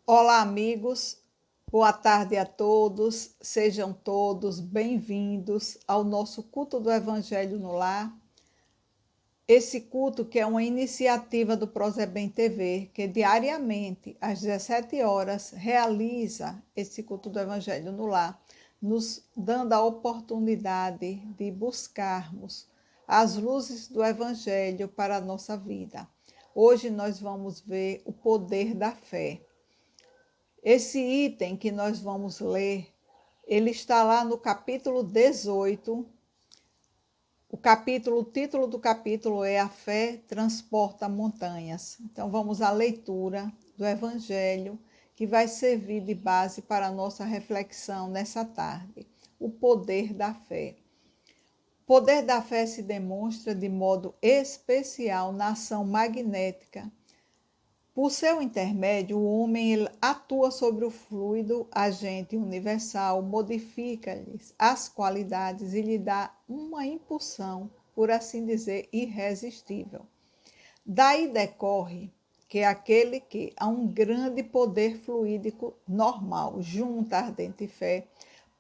Olá, amigos. Boa tarde a todos. Sejam todos bem-vindos ao nosso culto do Evangelho no Lar. Esse culto que é uma iniciativa do Prozebem TV, que diariamente, às 17 horas, realiza esse culto do Evangelho no Lar, nos dando a oportunidade de buscarmos as luzes do Evangelho para a nossa vida. Hoje nós vamos ver o poder da fé. Esse item que nós vamos ler, ele está lá no capítulo 18. O título do capítulo é A Fé Transporta Montanhas. Então vamos à leitura do Evangelho, que vai servir de base para a nossa reflexão nessa tarde. O poder da fé. O poder da fé se demonstra de modo especial na ação magnética. Por seu intermédio, o homem atua sobre o fluido agente universal, modifica-lhes as qualidades e lhe dá uma impulsão, por assim dizer, irresistível. Daí decorre que aquele que a um grande poder fluídico normal junta ardente fé,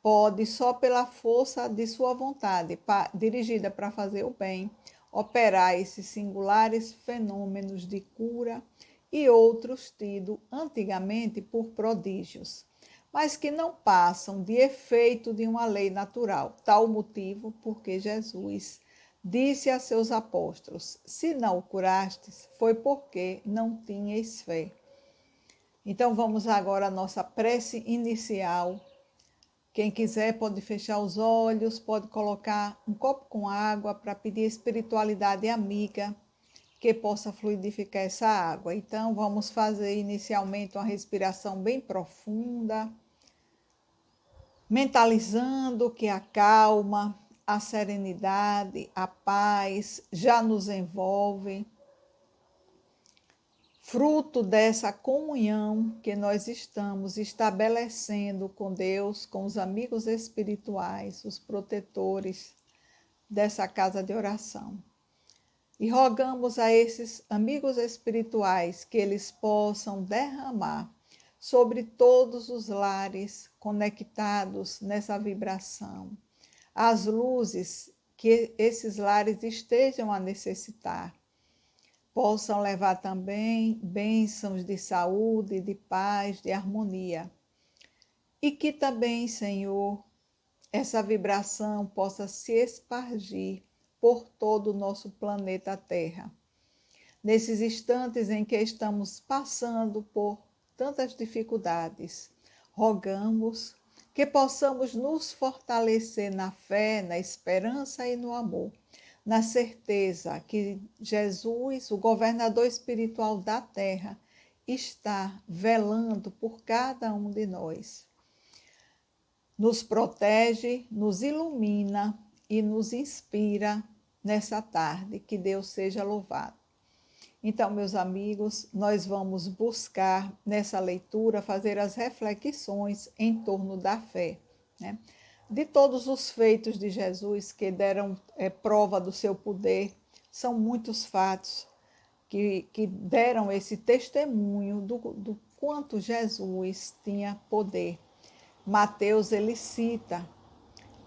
pode, só pela força de sua vontade, dirigida para fazer o bem, operar esses singulares fenômenos de cura e outros tidos antigamente por prodígios, mas que não passam de efeito de uma lei natural. Tal motivo porque Jesus disse a seus apóstolos: se não o curastes, foi porque não tinhais fé. Então vamos agora à nossa prece inicial. Quem quiser pode fechar os olhos, pode colocar um copo com água para pedir espiritualidade amiga que possa fluidificar essa água. Então, vamos fazer inicialmente uma respiração bem profunda, mentalizando que a calma, a serenidade, a paz já nos envolve. Fruto dessa comunhão que nós estamos estabelecendo com Deus, com os amigos espirituais, os protetores dessa casa de oração. E rogamos a esses amigos espirituais que eles possam derramar sobre todos os lares conectados nessa vibração, as luzes que esses lares estejam a necessitar. Possam levar também bênçãos de saúde, de paz, de harmonia. E que também, Senhor, essa vibração possa se espargir por todo o nosso planeta Terra. Nesses instantes em que estamos passando por tantas dificuldades, rogamos que possamos nos fortalecer na fé, na esperança e no amor, na certeza que Jesus, o governador espiritual da Terra, está velando por cada um de nós. Nos protege, nos ilumina e nos inspira nessa tarde. Que Deus seja louvado. Então, meus amigos, nós vamos buscar nessa leitura fazer as reflexões em torno da fé, né? De todos os feitos de Jesus que deram prova do seu poder, são muitos fatos que deram esse testemunho do quanto Jesus tinha poder. Mateus, ele cita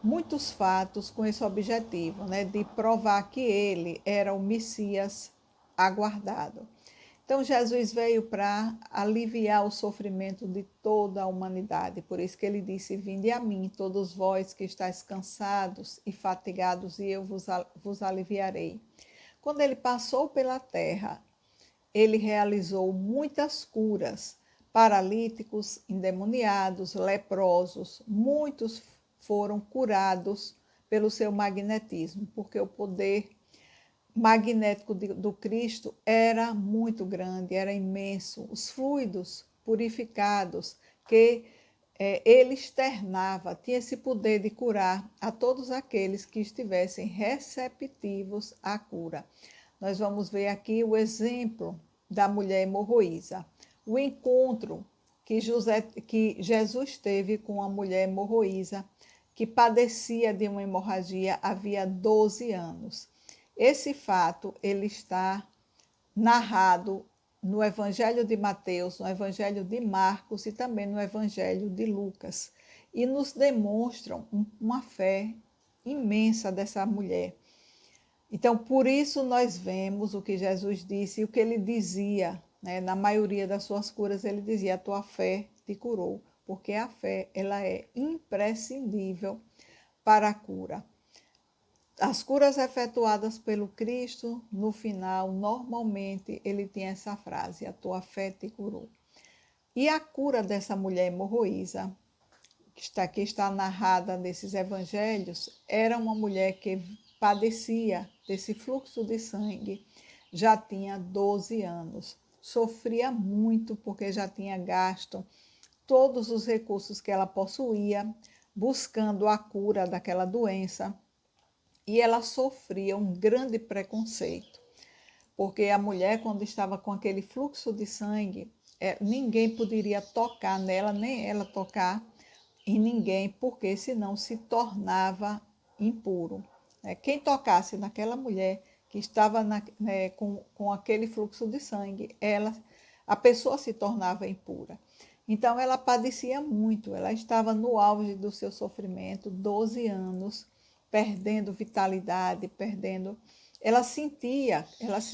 muitos fatos com esse objetivo, né, de provar que ele era o Messias aguardado. Então, Jesus veio para aliviar o sofrimento de toda a humanidade. Por isso que ele disse: vinde a mim, todos vós que estáis cansados e fatigados, e eu vos aliviarei. Quando ele passou pela terra, ele realizou muitas curas. Paralíticos, endemoniados, leprosos, muitos foram curados pelo seu magnetismo, porque o poder magnético do Cristo era muito grande, era imenso. Os fluidos purificados que ele externava, tinha esse poder de curar a todos aqueles que estivessem receptivos à cura. Nós vamos ver aqui o exemplo da mulher hemorroísa. O encontro que Jesus teve com a mulher hemorroísa, que padecia de uma hemorragia havia 12 anos. Esse fato ele está narrado no Evangelho de Mateus, no Evangelho de Marcos e também no Evangelho de Lucas. E nos demonstram uma fé imensa dessa mulher. Então, por isso nós vemos o que Jesus disse e o que ele dizia, né? Na maioria das suas curas, ele dizia: a tua fé te curou, porque a fé ela é imprescindível para a cura. As curas efetuadas pelo Cristo, no final, normalmente, ele tinha essa frase: a tua fé te curou. E a cura dessa mulher hemorroísa, que está narrada nesses evangelhos, era uma mulher que padecia desse fluxo de sangue, já tinha 12 anos. Sofria muito porque já tinha gasto todos os recursos que ela possuía, buscando a cura daquela doença. E ela sofria um grande preconceito, porque a mulher, quando estava com aquele fluxo de sangue, ninguém poderia tocar nela, nem ela tocar em ninguém, porque senão se tornava impuro. Quem tocasse naquela mulher que estava com aquele fluxo de sangue, a pessoa se tornava impura. Então ela padecia muito, ela estava no auge do seu sofrimento, 12 anos, perdendo vitalidade, ela se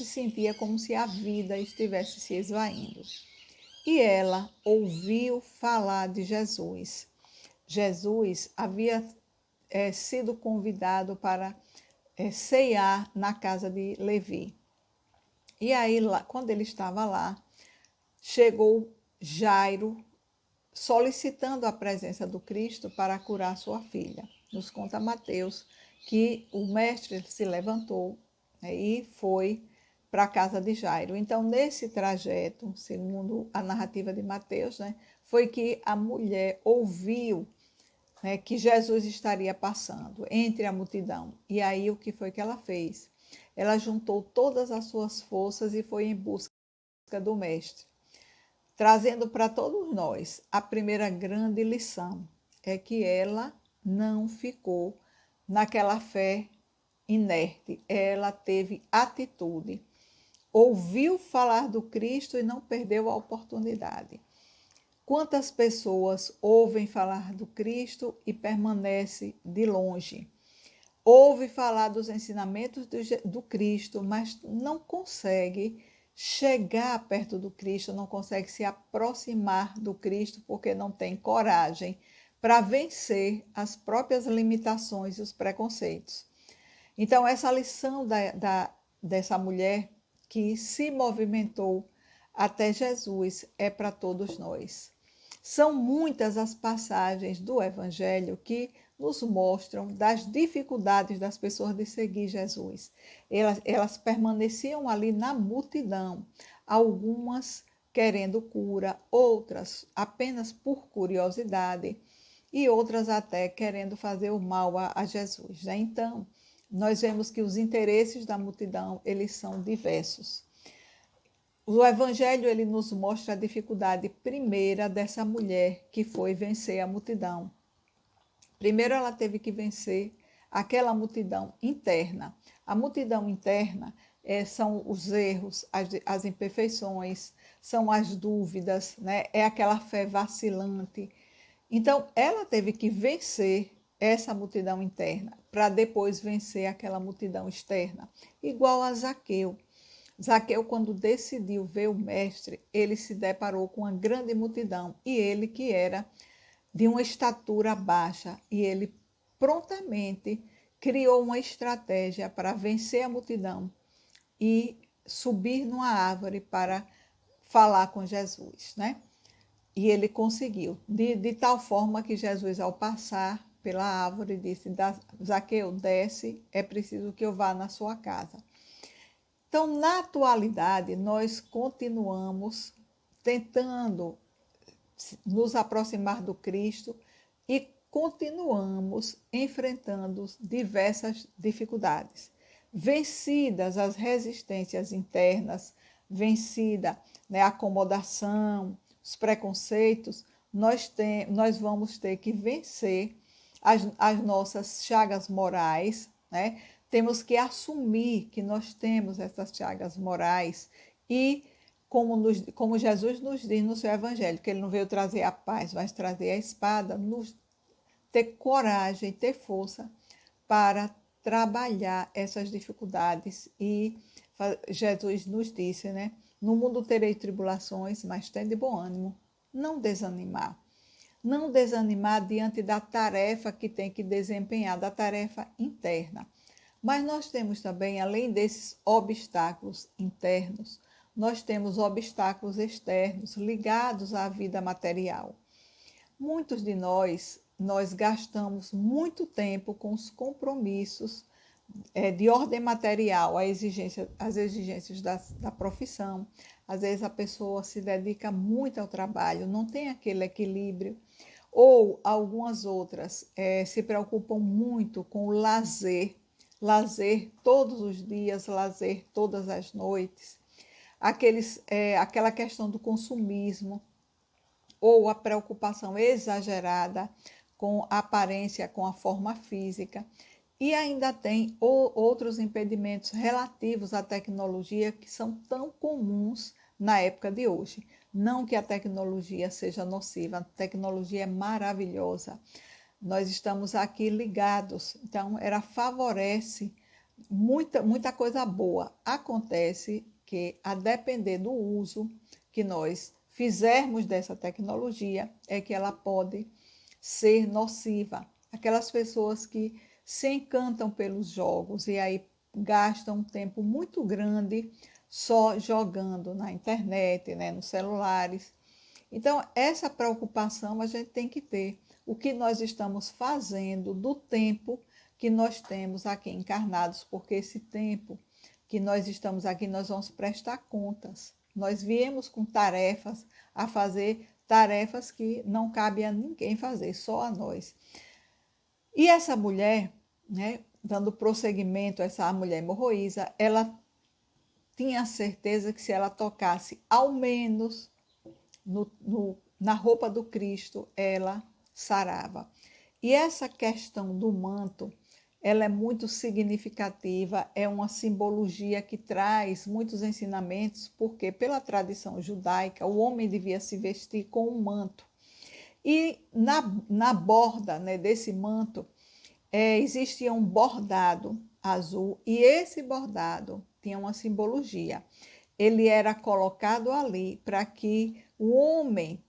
sentia como se a vida estivesse se esvaindo. E ela ouviu falar de Jesus. Jesus havia sido convidado para ceiar na casa de Levi. E aí, quando ele estava lá, chegou Jairo solicitando a presença do Cristo para curar sua filha. Nos conta Mateus que o mestre se levantou, né, e foi para a casa de Jairo. Então, nesse trajeto, segundo a narrativa de Mateus, né, foi que a mulher ouviu, né, que Jesus estaria passando entre a multidão. E aí, o que foi que ela fez? Ela juntou todas as suas forças e foi em busca do mestre, trazendo para todos nós a primeira grande lição, é que ela não ficou naquela fé inerte, ela teve atitude, ouviu falar do Cristo e não perdeu a oportunidade. Quantas pessoas ouvem falar do Cristo e permanecem de longe? Ouve falar dos ensinamentos do Cristo, mas não consegue chegar perto do Cristo, não consegue se aproximar do Cristo porque não tem coragem para vencer as próprias limitações e os preconceitos. Então, essa lição dessa mulher que se movimentou até Jesus é para todos nós. São muitas as passagens do Evangelho que nos mostram das dificuldades das pessoas de seguir Jesus. Elas permaneciam ali na multidão, algumas querendo cura, outras apenas por curiosidade e outras até querendo fazer o mal a Jesus, né? Então, nós vemos que os interesses da multidão, eles são diversos. O Evangelho ele nos mostra a dificuldade primeira dessa mulher que foi vencer a multidão. Primeiro ela teve que vencer aquela multidão interna. A multidão interna são os erros, as imperfeições, são as dúvidas, né? É aquela fé vacilante. Então, ela teve que vencer essa multidão interna para depois vencer aquela multidão externa. Igual a Zaqueu. Zaqueu, quando decidiu ver o mestre, ele se deparou com uma grande multidão. E ele, que era de uma estatura baixa, e ele prontamente criou uma estratégia para vencer a multidão e subir numa árvore para falar com Jesus, né? E ele conseguiu, de tal forma que Jesus, ao passar pela árvore, disse: Zaqueu, desce, é preciso que eu vá na sua casa. Então, na atualidade, nós continuamos tentando nos aproximar do Cristo e continuamos enfrentando diversas dificuldades. Vencidas as resistências internas, vencida, né, a acomodação, os preconceitos, nós vamos ter que vencer as nossas chagas morais, né? Temos que assumir que nós temos essas chagas morais e como Jesus nos diz no seu evangelho, que ele não veio trazer a paz, mas trazer a espada, ter coragem, ter força para trabalhar essas dificuldades. E Jesus nos disse, né? No mundo terei tribulações, mas tende bom ânimo. Não desanimar. Não desanimar diante da tarefa que tem que desempenhar, da tarefa interna. Mas nós temos também, além desses obstáculos internos, nós temos obstáculos externos ligados à vida material. Muitos de nós gastamos muito tempo com os compromissos de ordem material, as exigências da profissão. Às vezes a pessoa se dedica muito ao trabalho, não tem aquele equilíbrio. Ou algumas outras se preocupam muito com o lazer, lazer todos os dias, lazer todas as noites. Aquela questão do consumismo, ou a preocupação exagerada com a aparência, com a forma física. E ainda tem outros impedimentos relativos à tecnologia que são tão comuns na época de hoje. Não que a tecnologia seja nociva, a tecnologia é maravilhosa. Nós estamos aqui ligados, então ela favorece muita coisa boa. Acontece que, a depender do uso que nós fizermos dessa tecnologia, é que ela pode ser nociva. Aquelas pessoas que se encantam pelos jogos e aí gastam um tempo muito grande só jogando na internet, né, nos celulares. Então, essa preocupação a gente tem que ter. O que nós estamos fazendo do tempo que nós temos aqui encarnados, porque esse tempo que nós estamos aqui, nós vamos prestar contas. Nós viemos com tarefas a fazer, tarefas que não cabe a ninguém fazer, só a nós. E essa mulher, né, dando prosseguimento a essa mulher hemorroísa, ela tinha certeza que se ela tocasse ao menos na roupa do Cristo, ela sarava. E essa questão do manto, ela é muito significativa, é uma simbologia que traz muitos ensinamentos, porque pela tradição judaica, o homem devia se vestir com um manto. E na borda, né, desse manto, existia um bordado azul, e esse bordado tinha uma simbologia. Ele era colocado ali para que o homem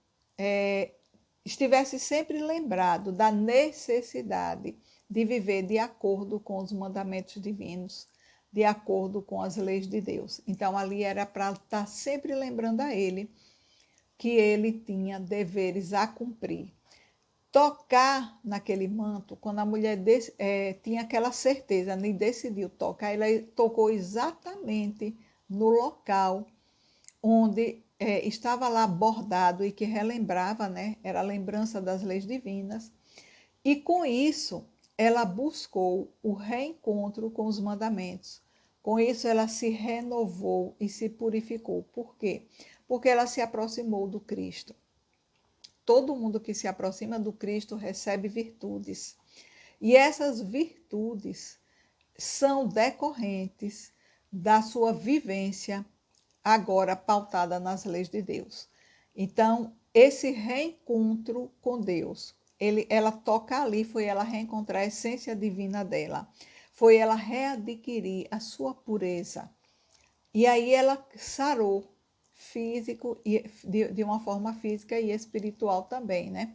estivesse sempre lembrado da necessidade de viver de acordo com os mandamentos divinos, de acordo com as leis de Deus. Então, ali era para estar sempre lembrando a ele que ele tinha deveres a cumprir. Tocar naquele manto, quando a mulher tinha aquela certeza e decidiu tocar, ela tocou exatamente no local onde estava lá bordado e que relembrava, né? Era a lembrança das leis divinas. E com isso, ela buscou o reencontro com os mandamentos. Com isso, ela se renovou e se purificou. Por quê? Porque ela se aproximou do Cristo. Todo mundo que se aproxima do Cristo recebe virtudes. E essas virtudes são decorrentes da sua vivência, agora pautada nas leis de Deus. Então, esse reencontro com Deus, ela toca ali, foi ela reencontrar a essência divina dela, foi ela readquirir a sua pureza. E aí ela sarou físico e de uma forma física e espiritual também, né?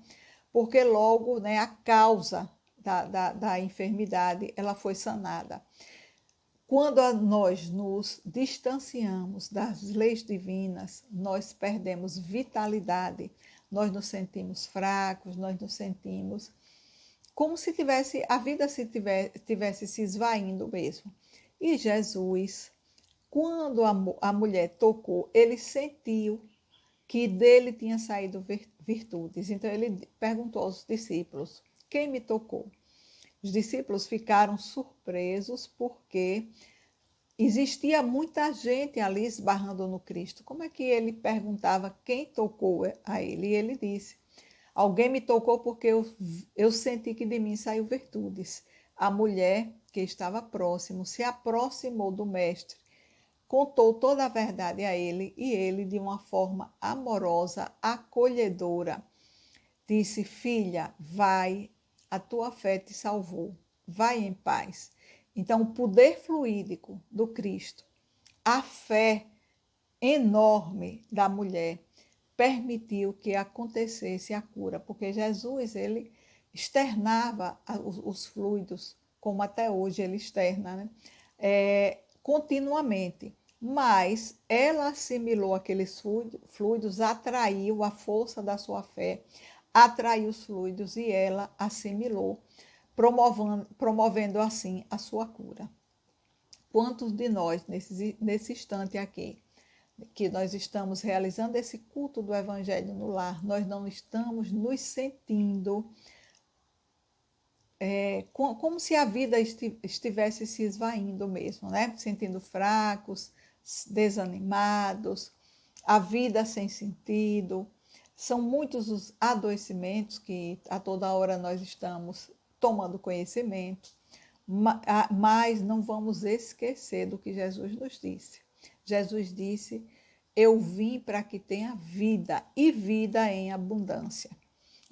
Porque logo, né, a causa da enfermidade, ela foi sanada. Quando nós nos distanciamos das leis divinas, nós perdemos vitalidade, nós nos sentimos fracos, nós nos sentimos como se a vida tivesse se esvaindo mesmo. E Jesus, quando a mulher tocou, ele sentiu que dele tinha saído virtudes. Então ele perguntou aos discípulos: quem me tocou? Os discípulos ficaram surpresos porque existia muita gente ali esbarrando no Cristo. Como é que ele perguntava quem tocou a ele? E ele disse: alguém me tocou porque eu senti que de mim saiu virtudes. A mulher que estava próximo se aproximou do mestre contou toda a verdade a ele e ele, de uma forma amorosa, acolhedora, disse: filha, vai, a tua fé te salvou, vai em paz. Então, o poder fluídico do Cristo, a fé enorme da mulher, permitiu que acontecesse a cura, porque Jesus, ele externava os fluidos, como até hoje ele externa, né? Continuamente. Mas ela assimilou aqueles fluidos, atraiu a força da sua fé, atraiu os fluidos e ela assimilou, promovendo assim a sua cura. Quantos de nós, nesse instante aqui, que nós estamos realizando esse culto do Evangelho no lar, nós não estamos nos sentindo como se a vida estivesse se esvaindo mesmo, né? Sentindo fracos, desanimados, a vida sem sentido. São muitos os adoecimentos que a toda hora nós estamos tomando conhecimento, mas não vamos esquecer do que Jesus nos disse. Jesus disse: eu vim para que tenha vida e vida em abundância.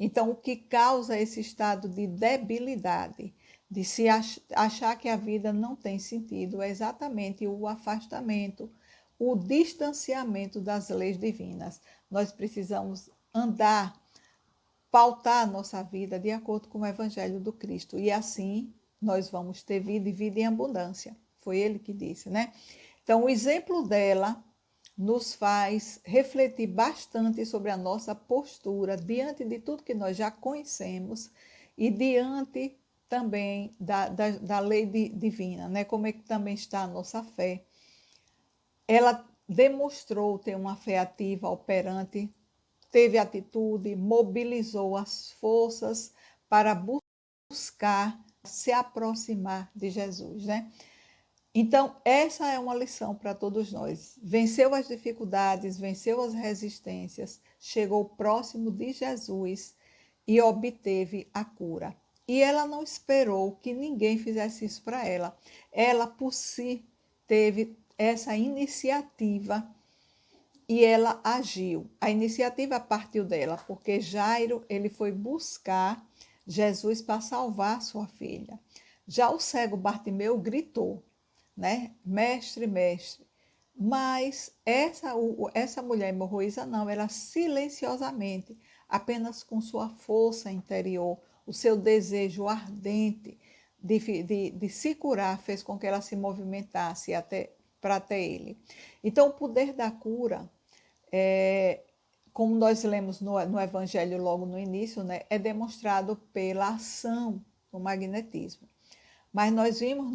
Então, o que causa esse estado de debilidade, de se achar que a vida não tem sentido, é exatamente o afastamento, o distanciamento das leis divinas. Nós precisamos andar, pautar a nossa vida de acordo com o Evangelho do Cristo. E assim nós vamos ter vida e vida em abundância. Foi ele que disse, né? Então, o exemplo dela nos faz refletir bastante sobre a nossa postura diante de tudo que nós já conhecemos e diante também da lei divina, né? Como é que também está a nossa fé. Ela demonstrou ter uma fé ativa, operante, teve atitude, mobilizou as forças para buscar se aproximar de Jesus, né? Então, essa é uma lição para todos nós. Venceu as dificuldades, venceu as resistências, chegou próximo de Jesus e obteve a cura. E ela não esperou que ninguém fizesse isso para ela. Ela, por si, teve essa iniciativa e ela agiu. A iniciativa partiu dela, porque Jairo, ele foi buscar Jesus para salvar sua filha. Já o cego Bartimeu gritou, né? Mestre, mestre. Mas essa mulher hemorroísa não, ela silenciosamente, apenas com sua força interior, o seu desejo ardente de se curar, fez com que ela se movimentasse para até ele. Então, o poder da cura, como nós lemos no Evangelho logo no início, né, é demonstrado pela ação do magnetismo. Mas nós vimos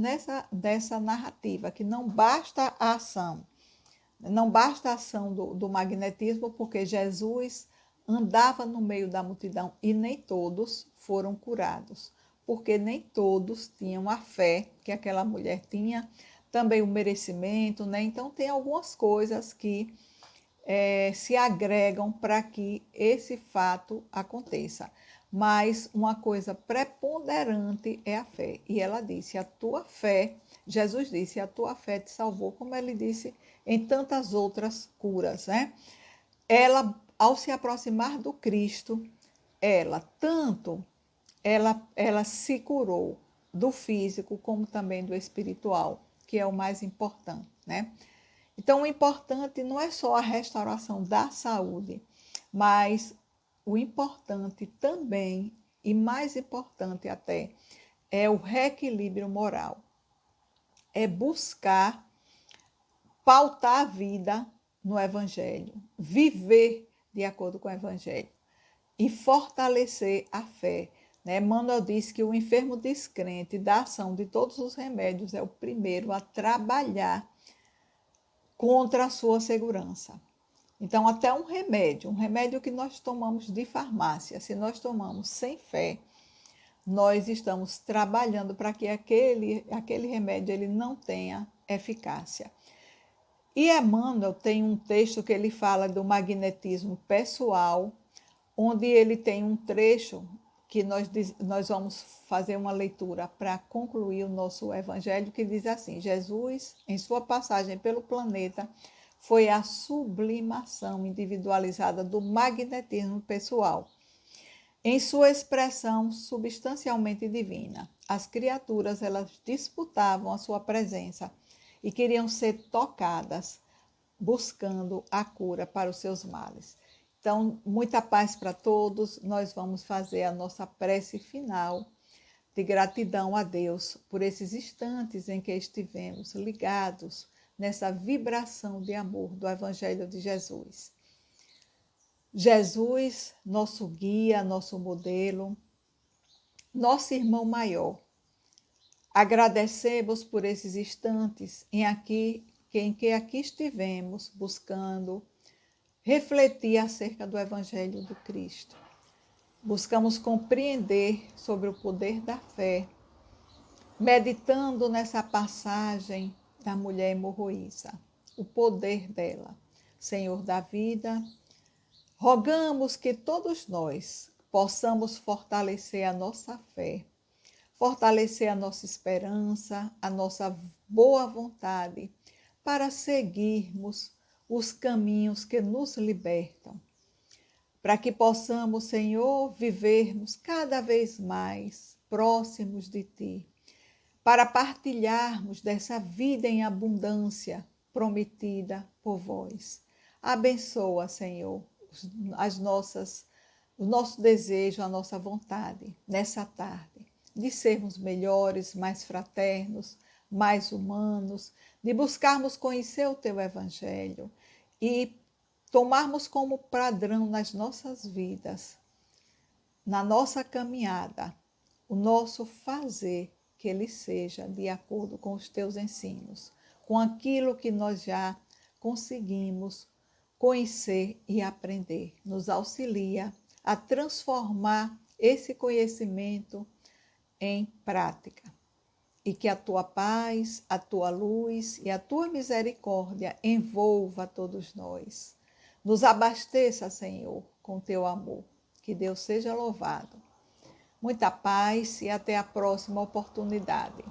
dessa narrativa que não basta a ação, não basta a ação do magnetismo, porque Jesus andava no meio da multidão e nem todos foram curados, porque nem todos tinham a fé que aquela mulher tinha, também o merecimento, né? Então tem algumas coisas que se agregam para que esse fato aconteça. Mas uma coisa preponderante é a fé. E ela disse: a tua fé, Jesus disse, a tua fé te salvou, como ele disse em tantas outras curas, né? Ela, ao se aproximar do Cristo, ela se curou do físico como também do espiritual, que é o mais importante, né? Então, o importante não é só a restauração da saúde, mas o importante também, e mais importante até, é o reequilíbrio moral. É buscar pautar a vida no Evangelho, viver de acordo com o Evangelho e fortalecer a fé. Né? Emmanuel diz que o enfermo descrente da ação de todos os remédios é o primeiro a trabalhar contra a sua segurança. Então, até um remédio que nós tomamos de farmácia, se nós tomamos sem fé, nós estamos trabalhando para que aquele remédio ele não tenha eficácia. E Emmanuel tem um texto que ele fala do magnetismo pessoal, onde ele tem um trecho que nós vamos fazer uma leitura para concluir o nosso evangelho, que diz assim: Jesus, em sua passagem pelo planeta, foi a sublimação individualizada do magnetismo pessoal. Em sua expressão substancialmente divina, as criaturas elas disputavam a sua presença e queriam ser tocadas, buscando a cura para os seus males. Então, muita paz para todos. Nós vamos fazer a nossa prece final de gratidão a Deus por esses instantes em que estivemos ligados nessa vibração de amor do Evangelho de Jesus. Jesus, nosso guia, nosso modelo, nosso irmão maior. Agradecemos por esses instantes em que aqui estivemos buscando refletir acerca do Evangelho do Cristo. Buscamos compreender sobre o poder da fé, meditando nessa passagem da mulher hemorroísa, o poder dela. Senhor da vida, rogamos que todos nós possamos fortalecer a nossa fé, fortalecer a nossa esperança, a nossa boa vontade, para seguirmos os caminhos que nos libertam, para que possamos, Senhor, vivermos cada vez mais próximos de Ti, para partilharmos dessa vida em abundância prometida por vós. Abençoa, Senhor, o nosso desejo, a nossa vontade nessa tarde, de sermos melhores, mais fraternos, mais humanos, de buscarmos conhecer o Teu Evangelho e tomarmos como padrão nas nossas vidas, na nossa caminhada, o nosso fazer, que ele seja de acordo com os Teus ensinos, com aquilo que nós já conseguimos conhecer e aprender. Nos auxilia a transformar esse conhecimento em prática. E que a Tua paz, a Tua luz e a Tua misericórdia envolva todos nós. Nos abasteça, Senhor, com Teu amor. Que Deus seja louvado. Muita paz e até a próxima oportunidade.